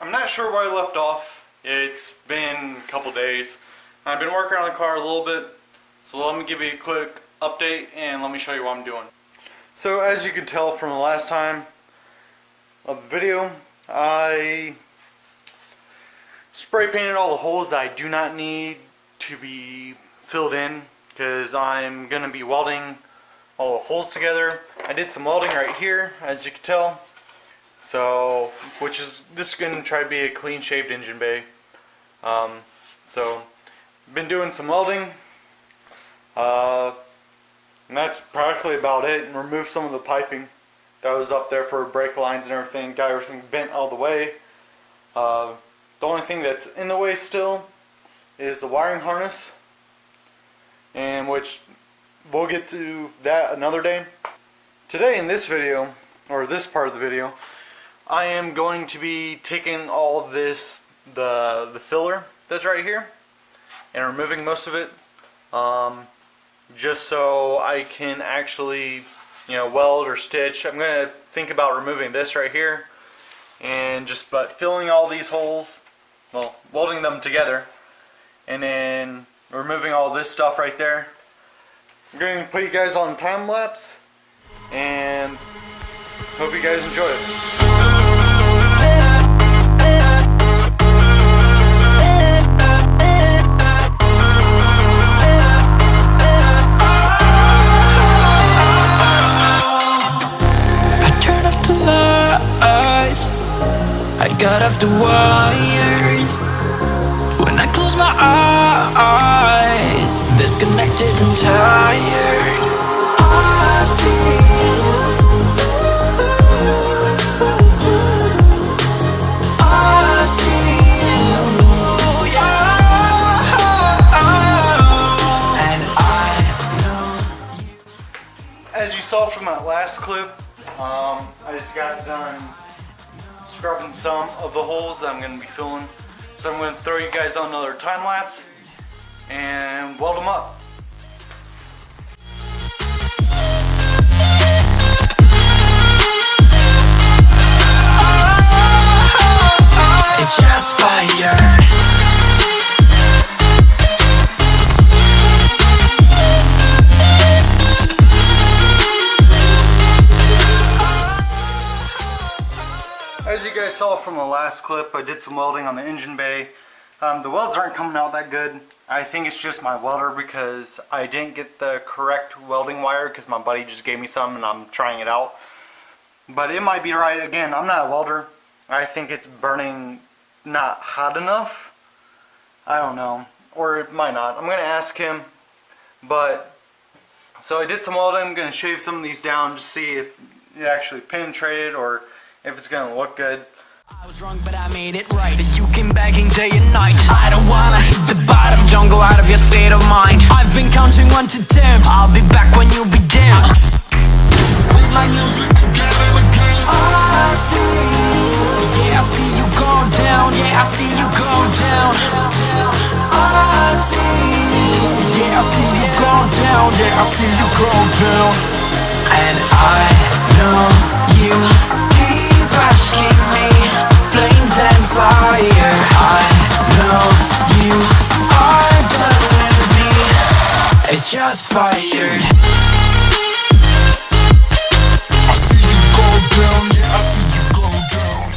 I'm not sure where I left off. It's been a couple days. I've been working on the car a little bit, so let me give you a quick update and let me show you what I'm doing. So as you can tell from the last time of the video, I spray painted all the holes I do not need to be filled in because I'm going to be welding all the holes together. I did some welding right here, as you can tell. So, this is going to try to be a clean shaved engine bay. So, been doing some welding. And that's practically about it. And removed some of the piping that was up there for brake lines and everything. Got everything bent out of the way. The only thing that's in the way still is the wiring harness, and which we'll get to that another day. Today in this video, or this part of the video, I am going to be taking all of this, the filler that's right here, and removing most of it, just so I can actually, weld or stitch. I'm going to think about removing this right here, and but filling all these holes, well, welding them together, and then removing all this stuff right there. I'm going to put you guys on time lapse, and hope you guys enjoy it. Got off the wires when I close my eyes, disconnected and tired. I see you, yeah. And I know you. As you saw from that last clip, I just got done scrubbing some of the holes that I'm going to be filling. So I'm going to throw you guys on another time lapse and weld them up. It's just fire. As you guys saw from the last clip, I did some welding on the engine bay. The welds aren't coming out that good. I think it's just my welder because I didn't get the correct welding wire because my buddy just gave me some and I'm trying it out. But it might be right. Again, I'm not a welder. I think it's burning not hot enough. I don't know. Or it might not. I'm going to ask him. But, so I did some welding. I'm going to shave some of these down to see if it actually penetrated or if it's gonna look good. I was wrong, but I made it right. You came begging day and night. I don't wanna hit the bottom. Don't go out of your state of mind. I've been counting 1 to 10. I'll be back when you begin. With my music again and again. I see, yeah, I see you go down. Yeah, I see you go down. I see, yeah, I see you go down. Yeah, I see you go down. And I know you asking me, flames and fire. I know you are done with me. It's just fired. I see you go down, yeah, I see you go down.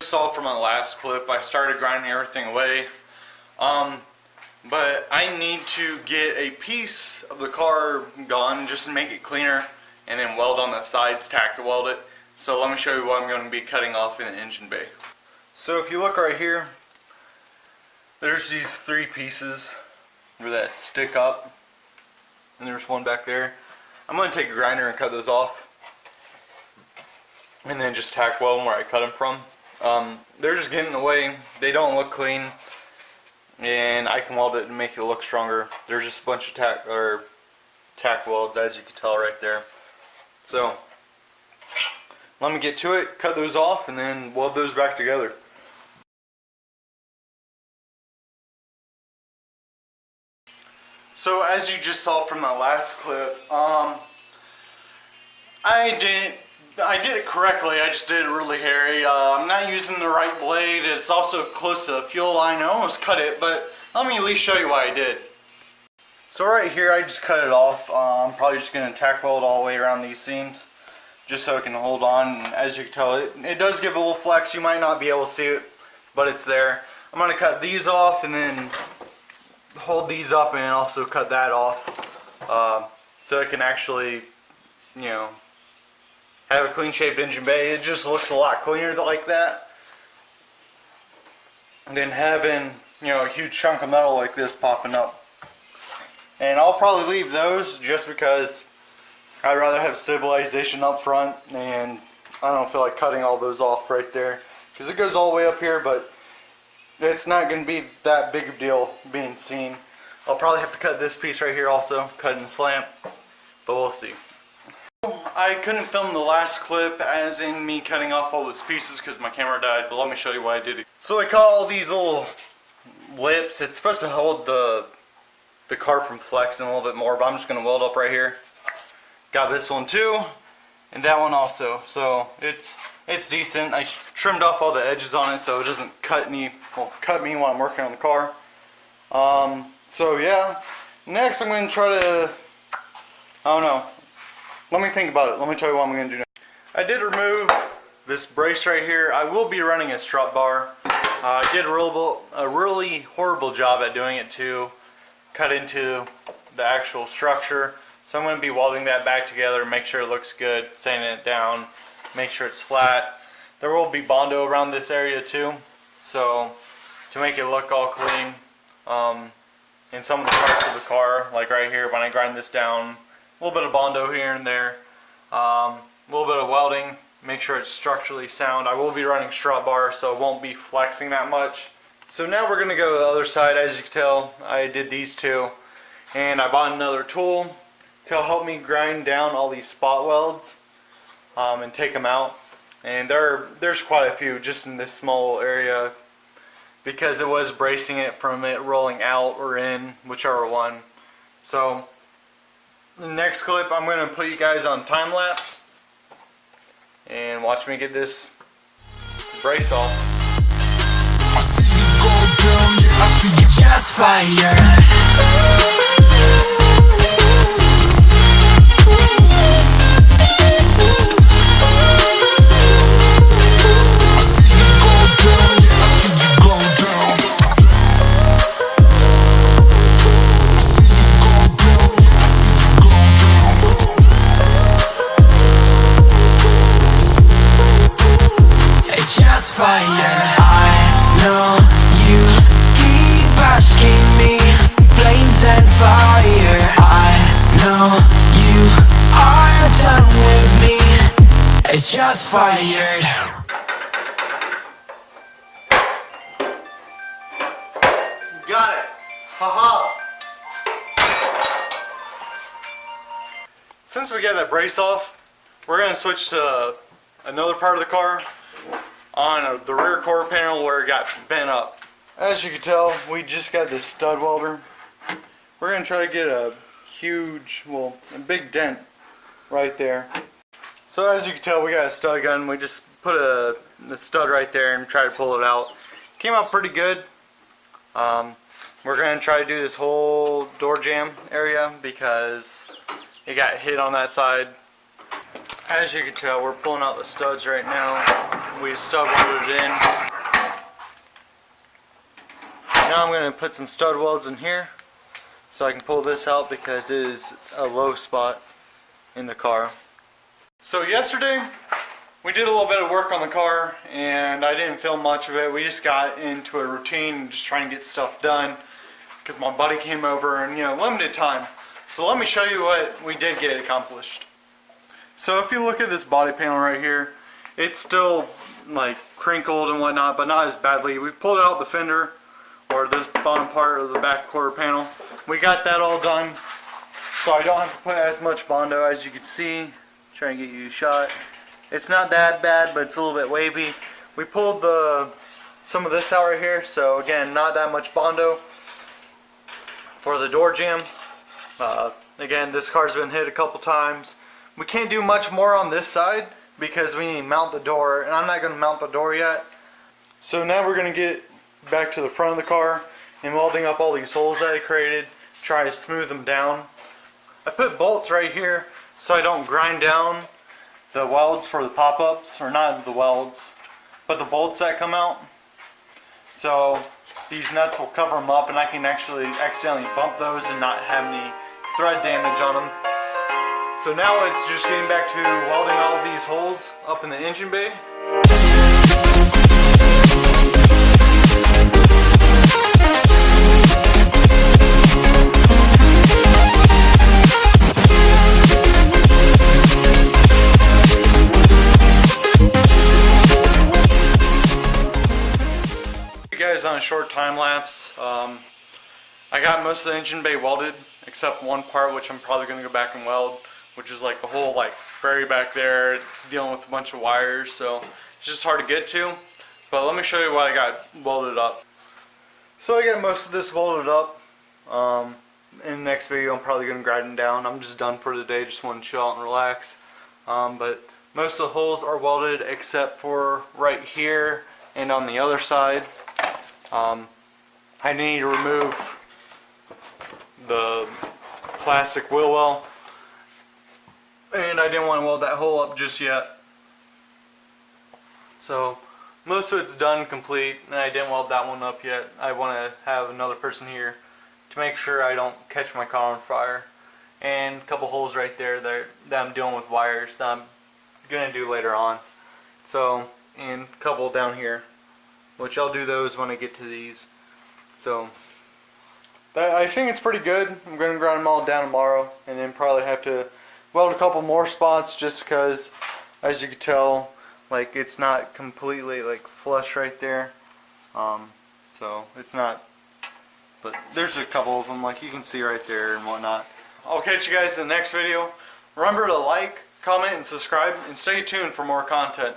Saw from my last clip, I started grinding everything away. But I need to get a piece of the car gone just to make it cleaner, and then weld on the sides, tack weld it. So let me show you what I'm going to be cutting off in the engine bay. So if you look right here, there's these 3 pieces that stick up, and there's one back there. I'm going to take a grinder and cut those off, and then just tack weld them where I cut them from. They're just getting in the way. They don't look clean, and I can weld it and make it look stronger. There's just a bunch of tack welds, as you can tell right there. So let me get to it, cut those off, and then weld those back together. So as you just saw from my last clip, I didn't I did it correctly, I just did it really hairy. I'm not using the right blade. It's also close to the fuel line. I almost cut it, but let me at least show you what I did. So right here, I just cut it off. I'm probably just going to tack weld all the way around these seams, just so it can hold on. And as you can tell, it does give a little flex. You might not be able to see it, but it's there. I'm going to cut these off and then hold these up and also cut that off, so it can actually, you know, have a clean shaped engine bay. It just looks a lot cleaner like that than having, you know, a huge chunk of metal like this popping up. And I'll probably leave those just because I'd rather have stabilization up front, and I don't feel like cutting all those off right there because it goes all the way up here, but it's not going to be that big of a deal being seen. I'll probably have to cut this piece right here also, cut and slant, but we'll see. I couldn't film the last clip as in me cutting off all those pieces because my camera died, but let me show you what I did. So I cut all these little lips. It's supposed to hold the car from flexing a little bit more, but I'm just going to weld up right here. Got this one too, and that one also. So it's decent. I trimmed off all the edges on it so it doesn't cut me while I'm working on the car. So yeah, next I'm going to try to, I don't know. Let me think about it. Let me tell you what I'm going to do next. I did remove this brace right here. I will be running a strut bar. I did a really horrible job at doing it too. Cut into the actual structure. So I'm going to be welding that back together, make sure it looks good, sanding it down, make sure it's flat. There will be Bondo around this area too, so to make it look all clean. In some of the parts of the car, like right here, when I grind this down, a little bit of Bondo here and there, a little bit of welding, make sure it's structurally sound. I will be running strut bar, so it won't be flexing that much. So now we're going to go to the other side. As you can tell, I did these two, and I bought another tool to help me grind down all these spot welds and take them out. And there's quite a few just in this small area because it was bracing it from it rolling out or in, whichever one. So the next clip, I'm going to put you guys on time lapse and watch me get this brace off. I see you go down, yeah, I see you just fire. Shots fired. Got it. Haha. Since we got that brace off, we're going to switch to another part of the car on the rear quarter panel where it got bent up. As you can tell, we just got this stud welder. We're going to try to get a huge, well, a big dent right there. So as you can tell, we got a stud gun. We just put the stud right there and try to pull it out. Came out pretty good. We're going to try to do this whole door jamb area because it got hit on that side. As you can tell, we're pulling out the studs right now. We stud welded it in. Now I'm going to put some stud welds in here so I can pull this out because it is a low spot in the car. So yesterday we did a little bit of work on the car and I didn't film much of it. We just got into a routine just trying to get stuff done because my buddy came over and, you know, limited time. So let me show you what we did get accomplished. So if you look at this body panel right here, it's still like crinkled and whatnot, but not as badly. We pulled out the fender, or this bottom part of the back quarter panel. We got that all done, so I don't have to put as much Bondo. As you can see, try and get you a shot. It's not that bad, but it's a little bit wavy. We pulled some of this out right here, so again, not that much Bondo for the door jamb. Again, this car's been hit a couple times. We can't do much more on this side because we need to mount the door, and I'm not going to mount the door yet. So now we're going to get back to the front of the car and welding up all these holes that I created, try to smooth them down. I put bolts right here so I don't grind down the welds for the pop-ups, or not the welds, but the bolts that come out. So these nuts will cover them up, and I can actually accidentally bump those and not have any thread damage on them. So now it's just getting back to welding all of these holes up in the engine bay. Guys, on a short time lapse, I got most of the engine bay welded except one part, which I'm probably going to go back and weld, which is like a whole like very back there. It's dealing with a bunch of wires, so it's just hard to get to. But let me show you what I got welded up. So I got most of this welded up. In the next video I'm probably going to grind them down. I'm just done for the day, just want to chill out and relax. But most of the holes are welded except for right here and on the other side. I need to remove the plastic wheel well, and I didn't want to weld that hole up just yet. So most of it's done, complete, and I didn't weld that one up yet. I want to have another person here to make sure I don't catch my car on fire. And a couple holes right there that I'm dealing with wires that I'm going to do later on. So, and a couple down here, which I'll do those when I get to these. So I think it's pretty good. I'm going to grind them all down tomorrow, and then probably have to weld a couple more spots just because, as you can tell, like it's not completely like flush right there. So it's not, but there's a couple of them like you can see right there and whatnot. I'll catch you guys in the next video. Remember to like, comment, and subscribe, and stay tuned for more content.